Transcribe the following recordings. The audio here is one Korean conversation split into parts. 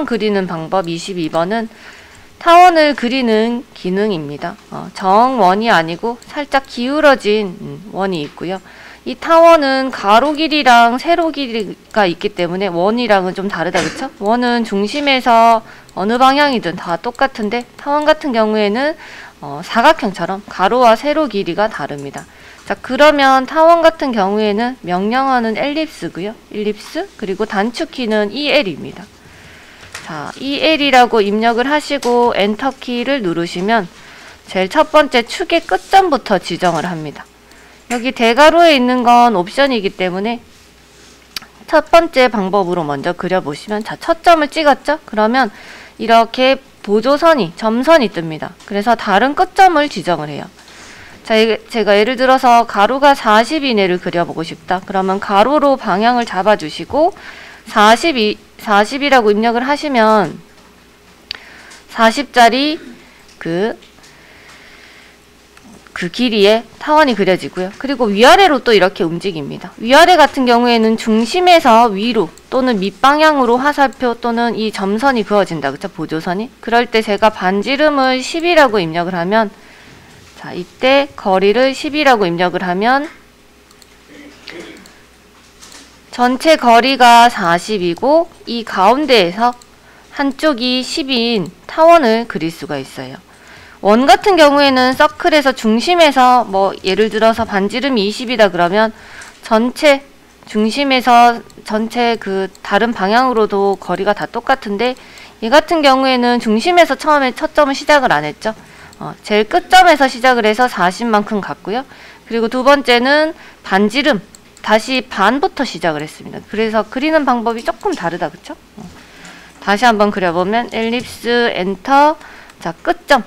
그리는 방법 22번은 타원을 그리는 기능입니다. 정원이 아니고 살짝 기울어진 원이 있고요. 이 타원은 가로 길이랑 세로 길이가 있기 때문에 원이랑은 좀 다르다, 그쵸? 원은 중심에서 어느 방향이든 다 똑같은데 타원 같은 경우에는 사각형처럼 가로와 세로 길이가 다릅니다. 자, 그러면 타원 같은 경우에는 명령어는 엘립스고요. 엘립스 그리고 단축키는 EL입니다. 자, EL이라고 입력을 하시고 엔터키를 누르시면 제일 첫 번째 축의 끝점부터 지정을 합니다. 여기 대괄호에 있는 건 옵션이기 때문에 첫 번째 방법으로 먼저 그려보시면, 자, 첫 점을 찍었죠? 그러면 이렇게 보조선이, 점선이 뜹니다. 그래서 다른 끝점을 지정을 해요. 자, 제가 예를 들어서 가로가 40 이내를 그려보고 싶다. 그러면 가로로 방향을 잡아주시고 40이라고 입력을 하시면 40짜리 그 길이의 타원이 그려지고요. 그리고 위아래로 또 이렇게 움직입니다. 위아래 같은 경우에는 중심에서 위로 또는 밑방향으로 화살표 또는 이 점선이 그어진다, 그쵸? 보조선이. 그럴 때 제가 반지름을 10이라고 입력을 하면, 자, 이때 거리를 10이라고 입력을 하면 전체 거리가 40이고 이 가운데에서 한쪽이 10인 타원을 그릴 수가 있어요. 원 같은 경우에는 서클에서 중심에서 뭐 예를 들어서 반지름이 20이다 그러면 전체 중심에서 전체 그 다른 방향으로도 거리가 다 똑같은데, 얘 같은 경우에는 중심에서 처음에 첫 점을 시작을 안 했죠. 제일 끝점에서 시작을 해서 40만큼 갔고요. 그리고 두 번째는 반지름 다시 반부터 시작을 했습니다. 그래서 그리는 방법이 조금 다르다, 그쵸? 다시 한번 그려보면 엘립스 엔터. 자, 끝점.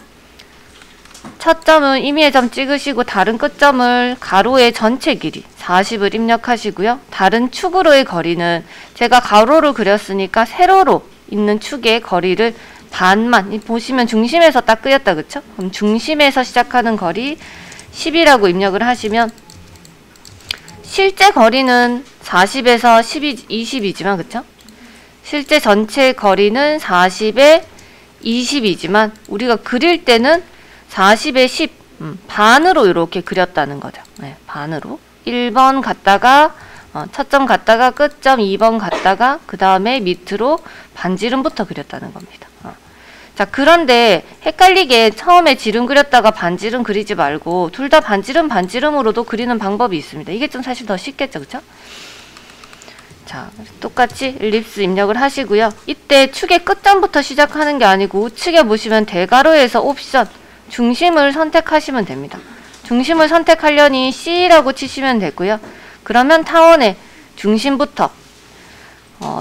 첫 점은 임의의 점 찍으시고 다른 끝점을 가로의 전체 길이 40을 입력하시고요. 다른 축으로의 거리는 제가 가로로 그렸으니까 세로로 있는 축의 거리를 반만, 보시면 중심에서 딱 그렸다, 그쵸? 그럼 중심에서 시작하는 거리 10이라고 입력을 하시면 실제 거리는 40에서 20이지만, 그쵸? 실제 전체 거리는 40에 20이지만 우리가 그릴 때는 40에 10, 반으로 이렇게 그렸다는 거죠. 네, 반으로. 1번 갔다가 첫 점 갔다가 끝점 2번 갔다가 그 다음에 밑으로 반지름부터 그렸다는 겁니다. 자, 그런데 헷갈리게 처음에 지름 그렸다가 반지름 그리지 말고 둘 다 반지름으로도 그리는 방법이 있습니다. 이게 좀 사실 더 쉽겠죠, 그쵸? 자, 똑같이 엘립스 입력을 하시고요. 이때 축의 끝점부터 시작하는 게 아니고 우측에 보시면 대괄호에서 옵션 중심을 선택하시면 됩니다. 중심을 선택하려니 C라고 치시면 되고요. 그러면 타원의 중심부터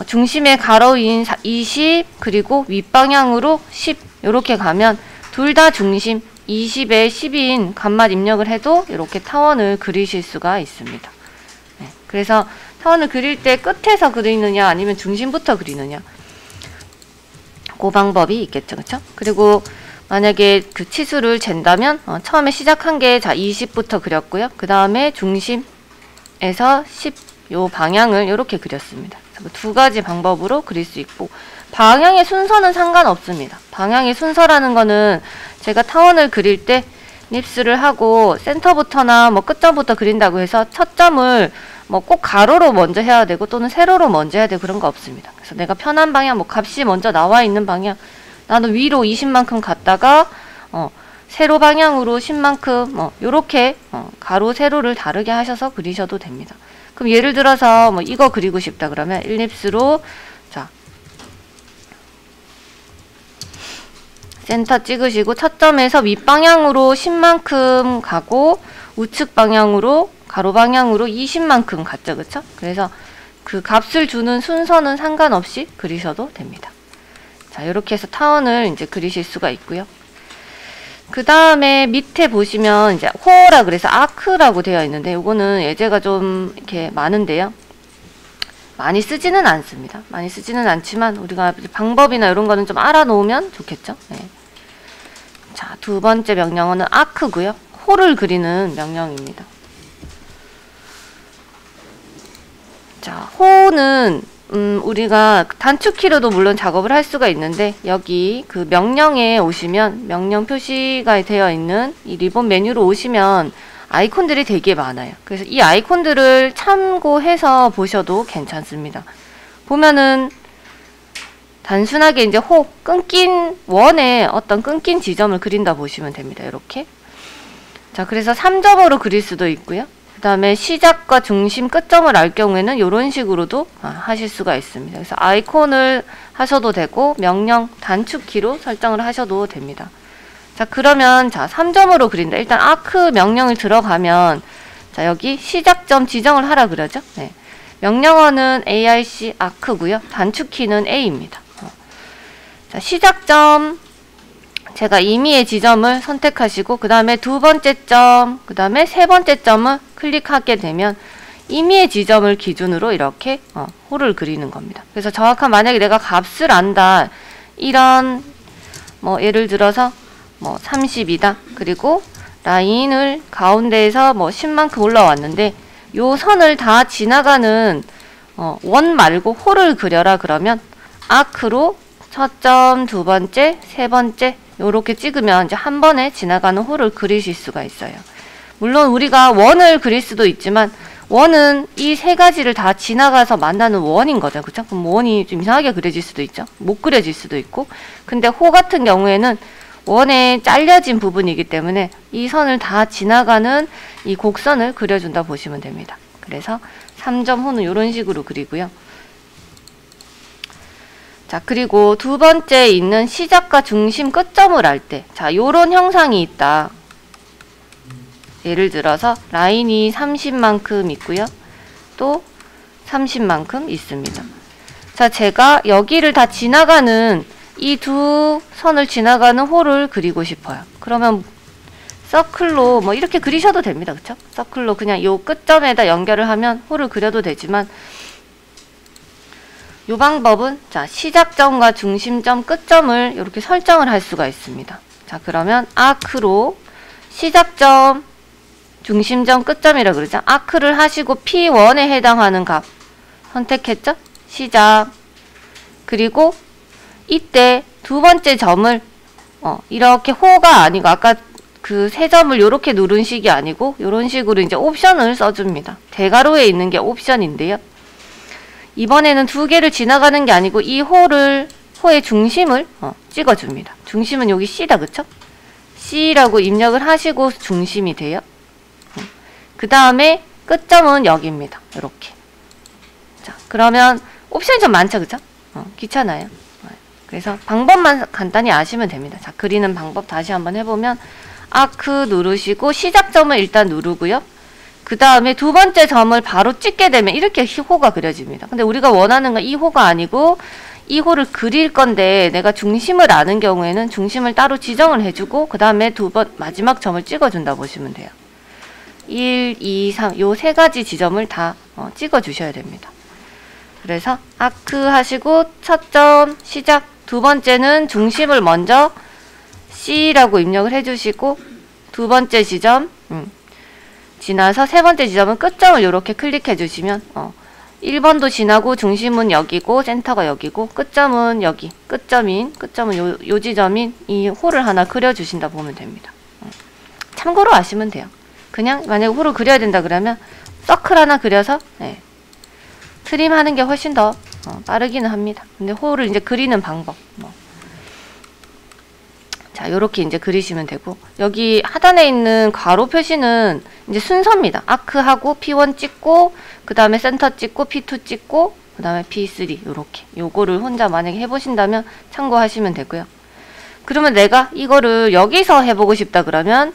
중심의 가로인 20 그리고 윗방향으로 10 이렇게 가면 둘 다 중심 20에 10인 값만 입력을 해도 이렇게 타원을 그리실 수가 있습니다. 네, 그래서 타원을 그릴 때 끝에서 그리느냐 아니면 중심부터 그리느냐, 그 방법이 있겠죠, 그쵸? 그리고 만약에 그 치수를 잰다면 처음에 시작한 게 20부터 그렸고요. 그 다음에 중심에서 10 요 방향을 이렇게 그렸습니다. 두 가지 방법으로 그릴 수 있고, 방향의 순서는 상관없습니다. 방향의 순서라는 거는 제가 타원을 그릴 때 립스를 하고 센터부터나 뭐 끝점부터 그린다고 해서 첫 점을 뭐 꼭 가로로 먼저 해야 되고 또는 세로로 먼저 해야 되고 그런 거 없습니다. 그래서 내가 편한 방향, 뭐 값이 먼저 나와 있는 방향, 나는 위로 20만큼 갔다가 세로 방향으로 10만큼 요렇게 가로 세로를 다르게 하셔서 그리셔도 됩니다. 그럼 예를 들어서 뭐 이거 그리고 싶다 그러면 엘립스로, 자, 센터 찍으시고 첫 점에서 윗방향으로 10만큼 가고 우측 방향으로 가로 방향으로 20만큼 갔죠, 그쵸? 그래서 그 값을 주는 순서는 상관없이 그리셔도 됩니다. 자, 이렇게 해서 타원을 이제 그리실 수가 있고요. 그 다음에 밑에 보시면 이제 호라 그래서 아크라고 되어 있는데, 요거는 예제가 좀 이렇게 많은데요. 많이 쓰지는 않습니다. 많이 쓰지는 않지만 우리가 방법이나 이런 거는 좀 알아놓으면 좋겠죠. 네. 자, 두 번째 명령어는 아크고요. 호를 그리는 명령입니다. 자, 호는 우리가 단축키로도 물론 작업을 할 수가 있는데, 여기 그 명령에 오시면 명령 표시가 되어 있는 이 리본 메뉴로 오시면 아이콘들이 되게 많아요. 그래서 이 아이콘들을 참고해서 보셔도 괜찮습니다. 보면은 단순하게 이제 끊긴 원에 어떤 끊긴 지점을 그린다 보시면 됩니다. 이렇게. 자, 그래서 3점으로 그릴 수도 있고요. 그 다음에 시작과 중심, 끝점을 알 경우에는 이런 식으로도 하실 수가 있습니다. 그래서 아이콘을 하셔도 되고 명령 단축키로 설정을 하셔도 됩니다. 자, 그러면 3점으로 그린다. 일단 아크 명령을 들어가면 자, 여기 시작점 지정을 하라 그러죠. 네. 명령어는 ARC 아크고요. 단축키는 A입니다. 자, 시작점 제가 임의의 지점을 선택하시고 그 다음에 두 번째 점, 그 다음에 세 번째 점을 클릭하게 되면 임의의 지점을 기준으로 이렇게 호를 그리는 겁니다. 그래서 정확한 만약에 내가 값을 안다, 이런 예를 들어서 30이다. 그리고 라인을 가운데에서 10만큼 올라왔는데 요 선을 다 지나가는 원 말고 호를 그려라 그러면 아크로 첫 점, 두 번째, 세 번째 요렇게 찍으면 이제 한 번에 지나가는 호를 그리실 수가 있어요. 물론 우리가 원을 그릴 수도 있지만 원은 이 세 가지를 다 지나가서 만나는 원인 거죠. 그쵸? 그럼 원이 좀 이상하게 그려질 수도 있죠. 못 그려질 수도 있고. 근데 호 같은 경우에는 원에 잘려진 부분이기 때문에 이 선을 다 지나가는 이 곡선을 그려준다 보시면 됩니다. 그래서 3점 호는 이런 식으로 그리고요. 자, 그리고 두 번째 있는 시작과 중심 끝점을 알 때, 자, 요런 형상이 있다. 예를 들어서 라인이 30만큼 있고요. 또 30만큼 있습니다. 자, 제가 여기를 다 지나가는 이 두 선을 지나가는 호를 그리고 싶어요. 그러면 서클로 이렇게 그리셔도 됩니다. 그쵸? 서클로 그냥 요 끝점에다 연결을 하면 호를 그려도 되지만 이 방법은 자, 시작점과 중심점, 끝점을 이렇게 설정을 할 수가 있습니다. 자, 그러면 아크로 시작점, 중심점, 끝점이라 그러죠. 아크를 하시고 P1에 해당하는 값 선택했죠? 시작. 그리고 이때 두 번째 점을 이렇게 호가 아니고 아까 그 세 점을 이렇게 누른 식이 아니고 이런 식으로 이제 옵션을 써줍니다. 대괄호에 있는 게 옵션인데요. 이번에는 두 개를 지나가는 게 아니고 이 호의 중심을 찍어줍니다. 중심은 여기 C다, 그쵸? C라고 입력을 하시고 중심이 돼요. 그 다음에 끝점은 여기입니다. 이렇게. 자, 그러면 옵션이 좀 많죠, 그쵸? 귀찮아요. 그래서 방법만 간단히 아시면 됩니다. 자, 그리는 방법 다시 한번 해보면 아크 누르시고 시작점을 일단 누르고요. 그 다음에 두 번째 점을 바로 찍게 되면 이렇게 호가 그려집니다. 근데 우리가 원하는 건 이 호가 아니고 이 호를 그릴 건데 내가 중심을 아는 경우에는 중심을 따로 지정을 해주고 그 다음에 마지막 점을 찍어준다 보시면 돼요. 1, 2, 3 요 세 가지 지점을 다 찍어주셔야 됩니다. 그래서 아크 하시고 첫 점 시작, 두 번째는 중심을 먼저 C라고 입력을 해주시고 두 번째 지점 지나서 세 번째 지점은 끝점을 이렇게 클릭해 주시면 1번도 지나고 중심은 여기고 센터가 여기고 끝점은 여기, 끝점은 요 지점인 이 호를 하나 그려주신다 보면 됩니다. 참고로 아시면 돼요. 그냥 만약에 호를 그려야 된다 그러면 서클 하나 그려서 트림 하는 게 훨씬 더 빠르기는 합니다. 근데 호를 이제 그리는 방법 자, 요렇게 이제 그리시면 되고, 여기 하단에 있는 가로 표시는 이제 순서입니다. 아크하고 P1 찍고, 그 다음에 센터 찍고, P2 찍고, 그 다음에 P3, 요렇게. 요거를 혼자 만약에 해보신다면 참고하시면 되고요. 그러면 내가 이거를 여기서 해보고 싶다 그러면,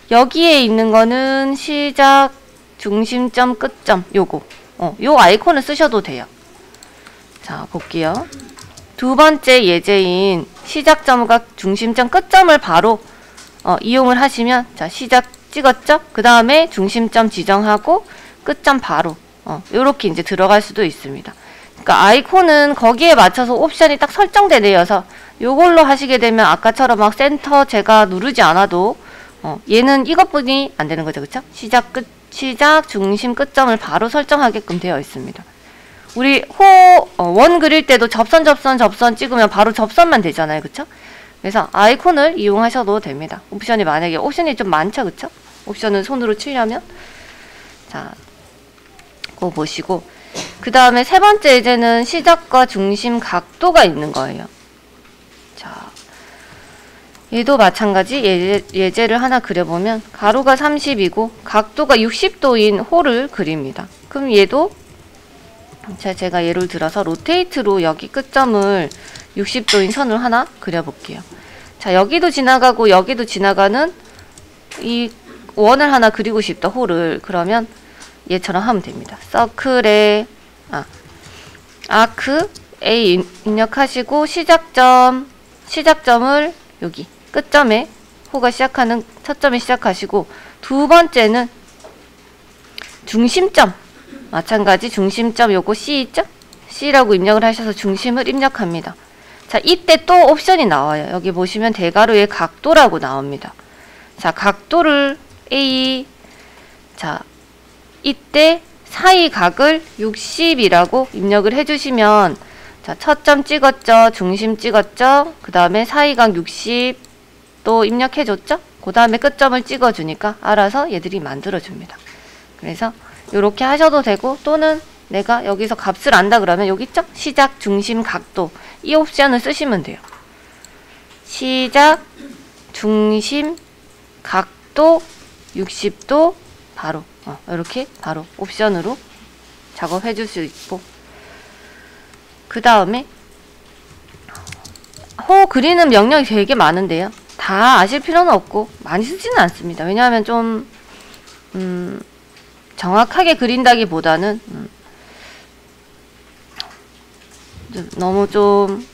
여기에 있는 거는 시작, 중심점, 끝점, 요거. 요 아이콘을 쓰셔도 돼요. 자, 볼게요. 두 번째 예제인 시작점과 중심점, 끝점을 바로 이용을 하시면 자, 시작 찍었죠? 그 다음에 중심점 지정하고 끝점 바로 요렇게 이제 들어갈 수도 있습니다. 그러니까 아이콘은 거기에 맞춰서 옵션이 딱 설정되어서 요걸로 하시게 되면 아까처럼 막 센터 제가 누르지 않아도 얘는 이것뿐이 안 되는 거죠. 그쵸? 시작, 중심, 끝점을 바로 설정하게끔 되어 있습니다. 우리 원 그릴 때도 접선 찍으면 바로 접선만 되잖아요. 그쵸? 그래서 아이콘을 이용하셔도 됩니다. 옵션이 만약에 옵션이 좀 많죠. 그쵸? 옵션을 손으로 치려면. 자, 그거 보시고. 그 다음에 세 번째 예제는 시작과 중심 각도가 있는 거예요. 자, 얘도 마찬가지 예제를 하나 그려보면 가로가 30이고 각도가 60도인 홀을 그립니다. 그럼 얘도 제가 예를 들어서 로테이트로 여기 끝점을 60도인 선을 하나 그려볼게요. 자, 여기도 지나가고 여기도 지나가는 이 원을 하나 그리고 싶다, 홀을. 그러면 얘처럼 하면 됩니다. 서클에 아크 A 입력하시고 시작점을 여기 끝점에 호가 시작하는 첫 점에 시작하시고, 두 번째는 중심점 마찬가지 중심점 요거 C 있죠? C라고 입력을 하셔서 중심을 입력합니다. 자, 이때 또 옵션이 나와요. 여기 보시면 대괄호의 각도라고 나옵니다. 자, 각도를 A, 자, 이때 사이 각을 60이라고 입력을 해주시면, 자, 첫 점 찍었죠? 중심 찍었죠? 그 다음에 사이각 60 또 입력해줬죠? 그 다음에 끝점을 찍어주니까 알아서 얘들이 만들어줍니다. 그래서 요렇게 하셔도 되고, 또는 내가 여기서 값을 안다 그러면 여기 있죠? 시작, 중심, 각도 이 옵션을 쓰시면 돼요. 시작, 중심, 각도 60도 바로 이렇게 바로 옵션으로 작업해 줄 수 있고, 그 다음에 호 그리는 명령이 되게 많은데요. 다 아실 필요는 없고 많이 쓰지는 않습니다. 왜냐하면 좀 정확하게 그린다기보다는 너무 좀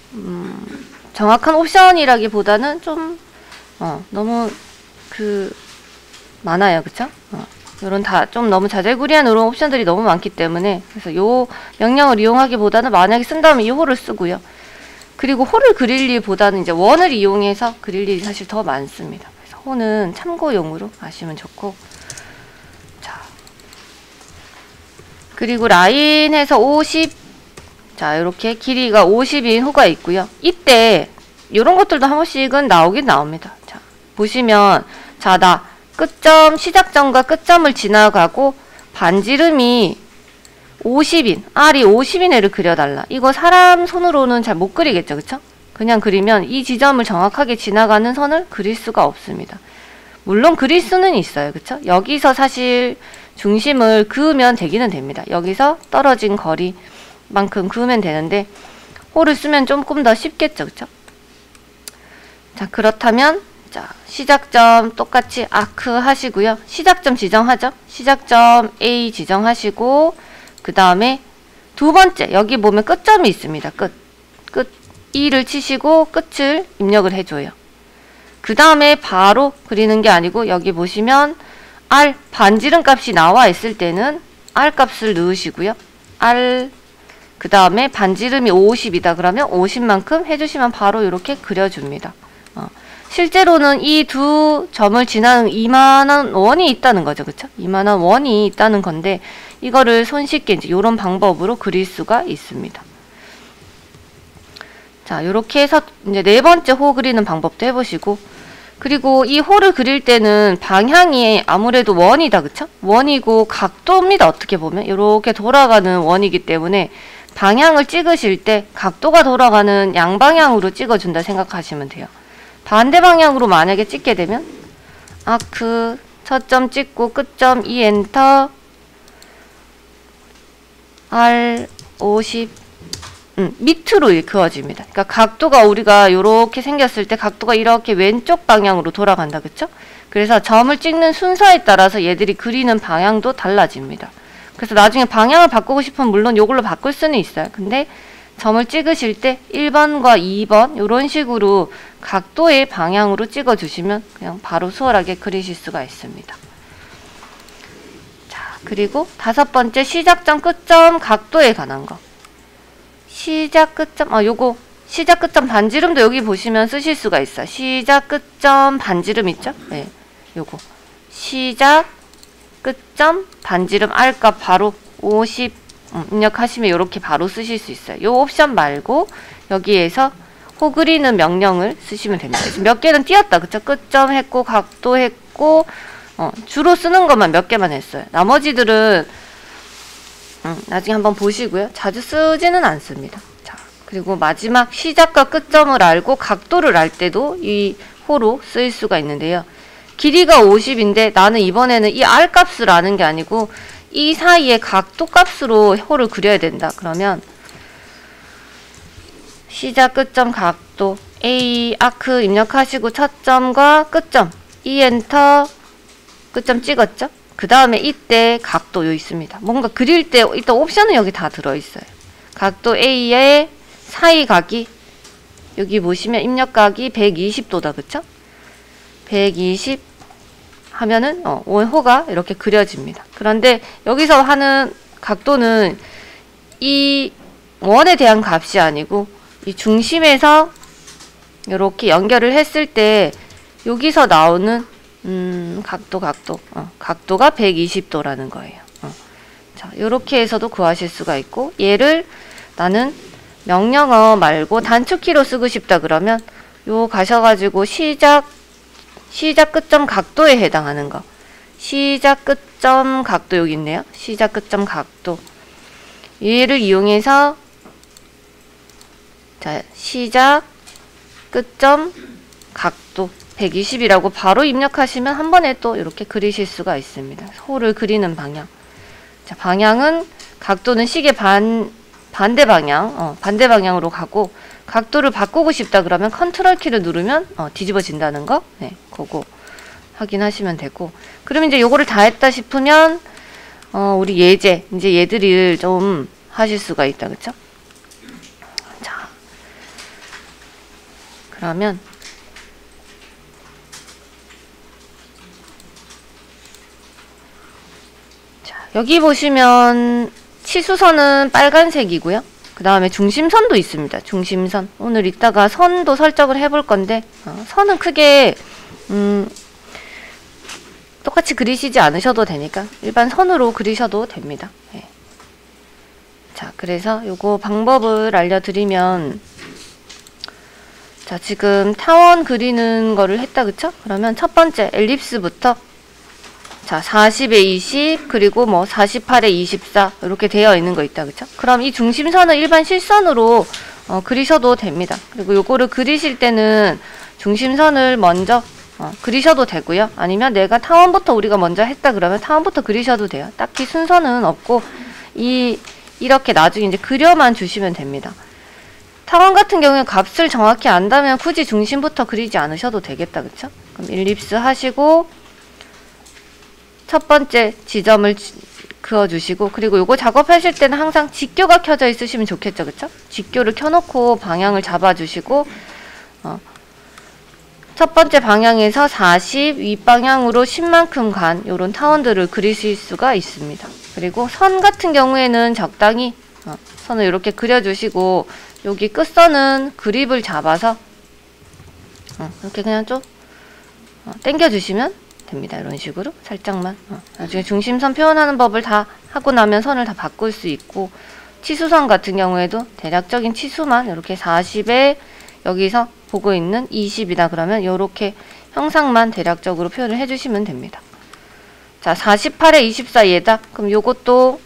정확한 옵션이라기보다는 좀 너무 많아요. 그쵸? 요런 좀 너무 자잘구리한 이런 옵션들이 너무 많기 때문에, 그래서 요 명령을 이용하기보다는 만약에 쓴다면 이 호를 쓰고요. 그리고 호를 그릴 일보다는 이제 원을 이용해서 그릴 일이 사실 더 많습니다. 그래서 호는 참고용으로 아시면 좋고, 자, 그리고 라인에서 50, 자, 이렇게 길이가 50인 호가 있고요. 이때 요런 것들도 한 번씩은 나오긴 나옵니다. 자, 보시면, 자, 나 끝점, 시작점과 끝점을 지나가고 반지름이 50인, R이 50인 애를 그려달라. 이거 사람 손으로는 잘 못 그리겠죠, 그쵸? 그냥 그리면 이 지점을 정확하게 지나가는 선을 그릴 수가 없습니다. 물론 그릴 수는 있어요, 그쵸? 여기서 사실 중심을 그으면 되기는 됩니다. 여기서 떨어진 거리만큼 그으면 되는데, 호를 쓰면 조금 더 쉽겠죠, 그쵸? 자, 그렇다면 자, 시작점 똑같이 아크 하시고요. 시작점 지정하죠. 시작점 A 지정하시고, 그 다음에 두 번째 여기 보면 끝점이 있습니다. 끝 E를 치시고 끝을 입력을 해줘요. 그 다음에 바로 그리는 게 아니고, 여기 보시면 R 반지름 값이 나와 있을 때는 R 값을 넣으시고요. R 그 다음에 반지름이 50이다 그러면 50만큼 해주시면 바로 이렇게 그려줍니다. 실제로는 이 두 점을 지나는 이만한 원이 있다는 거죠. 그쵸? 이만한 원이 있다는 건데, 이거를 손쉽게 이제 요런 방법으로 그릴 수가 있습니다. 자, 요렇게 해서 이제 네 번째 호 그리는 방법도 해보시고, 그리고 이 호를 그릴 때는 방향이 아무래도 원이다. 그쵸? 원이고 각도입니다. 어떻게 보면 요렇게 돌아가는 원이기 때문에 방향을 찍으실 때 각도가 돌아가는 양방향으로 찍어준다 생각하시면 돼요. 반대 방향으로 만약에 찍게 되면 아크 첫 점 찍고 끝점 E 엔터 R 50 밑으로 그어집니다. 그러니까 각도가 우리가 이렇게 생겼을 때 각도가 이렇게 왼쪽 방향으로 돌아간다. 그쵸? 그래서 점을 찍는 순서에 따라서 얘들이 그리는 방향도 달라집니다. 그래서 나중에 방향을 바꾸고 싶으면 물론 이걸로 바꿀 수는 있어요. 근데 점을 찍으실 때 1번과 2번 이런 식으로 각도의 방향으로 찍어주시면 그냥 바로 수월하게 그리실 수가 있습니다. 자, 그리고 다섯 번째 시작점 끝점 각도에 관한 거. 시작 끝점 요거 시작 끝점 반지름도 여기 보시면 쓰실 수가 있어요. 시작 끝점 반지름 있죠? 네, 요거 시작 끝점 반지름 R값 바로 50 입력하시면 이렇게 바로 쓰실 수 있어요. 요 옵션 말고 여기에서 호 그리는 명령을 쓰시면 됩니다. 지금 몇 개는 띄었다. 그쵸? 끝점 했고 각도 했고 주로 쓰는 것만 몇 개만 했어요. 나머지들은 나중에 한번 보시고요. 자주 쓰지는 않습니다. 자, 그리고 마지막 시작과 끝점을 알고 각도를 알 때도 이 호로 쓰일 수가 있는데요. 길이가 50인데 나는 이번에는 이 R 값을 아는 게 아니고 이 사이에 각도 값으로 호를 그려야 된다. 그러면 시작, 끝점, 각도 A 아크 입력하시고 첫 점과 끝점 E 엔터 끝점 찍었죠? 그 다음에 이때 각도 요 있습니다. 뭔가 그릴 때 일단 옵션은 여기 다 들어있어요. 각도 A의 사이 각이 여기 보시면 입력각이 120도다. 그쵸? 120 하면은 호가 이렇게 그려집니다. 그런데 여기서 하는 각도는 이 원에 대한 값이 아니고 이 중심에서 이렇게 연결을 했을 때 여기서 나오는 각도가 120도라는 거예요. 자, 요렇게 해서도 구하실 수가 있고, 얘를 나는 명령어 말고 단축키로 쓰고 싶다 그러면 요 가셔가지고 시작 끝점 각도에 해당하는 거, 시작 끝점 각도 여기 있네요. 시작 끝점 각도, 얘를 이용해서 자, 시작 끝점 각도 120이라고 바로 입력하시면 한 번에 또 이렇게 그리실 수가 있습니다. 호를 그리는 방향. 자, 방향은 각도는 시계 반대 방향으로 가고, 각도를 바꾸고 싶다 그러면 컨트롤 키를 누르면 뒤집어진다는 거. 네, 그거 확인하시면 되고. 그러면 이제 요거를 다 했다 싶으면 우리 예제 이제 얘들을 좀 하실 수가 있다. 그쵸? 자, 그러면 여기 보시면 치수선은 빨간색이고요. 그 다음에 중심선도 있습니다. 중심선. 오늘 이따가 선도 설정을 해볼 건데 선은 크게 똑같이 그리시지 않으셔도 되니까 일반 선으로 그리셔도 됩니다. 네. 자, 그래서 요거 방법을 알려드리면, 자, 지금 타원 그리는 거를 했다. 그쵸? 그러면 첫 번째 엘립스부터 자, 40에 20, 그리고 뭐 48에 24 이렇게 되어 있는 거 있다. 그쵸? 그럼 이 중심선을 일반 실선으로 그리셔도 됩니다. 그리고 요거를 그리실 때는 중심선을 먼저 그리셔도 되고요. 아니면 내가 타원부터 우리가 먼저 했다 그러면 타원부터 그리셔도 돼요. 딱히 순서는 없고 이렇게 나중에 이제 그려만 주시면 됩니다. 타원 같은 경우에 값을 정확히 안다면 굳이 중심부터 그리지 않으셔도 되겠다. 그쵸? 그럼 일립스 하시고 첫 번째 지점을 그어주시고, 그리고 요거 작업하실 때는 항상 직교가 켜져 있으시면 좋겠죠. 그쵸? 직교를 켜놓고 방향을 잡아주시고 첫 번째 방향에서 40 윗방향으로 10만큼 간 요런 타원들을 그리실 수가 있습니다. 그리고 선 같은 경우에는 적당히 선을 이렇게 그려주시고, 여기 끝선은 그립을 잡아서 이렇게 그냥 좀 당겨주시면 됩니다. 이런 식으로 살짝만. 나중에 중심선 표현하는 법을 다 하고 나면 선을 다 바꿀 수 있고, 치수선 같은 경우에도 대략적인 치수만 이렇게 40에 여기서 보고 있는 20이다 그러면 이렇게 형상만 대략적으로 표현을 해주시면 됩니다. 자, 48에 24 얘다. 그럼 요것도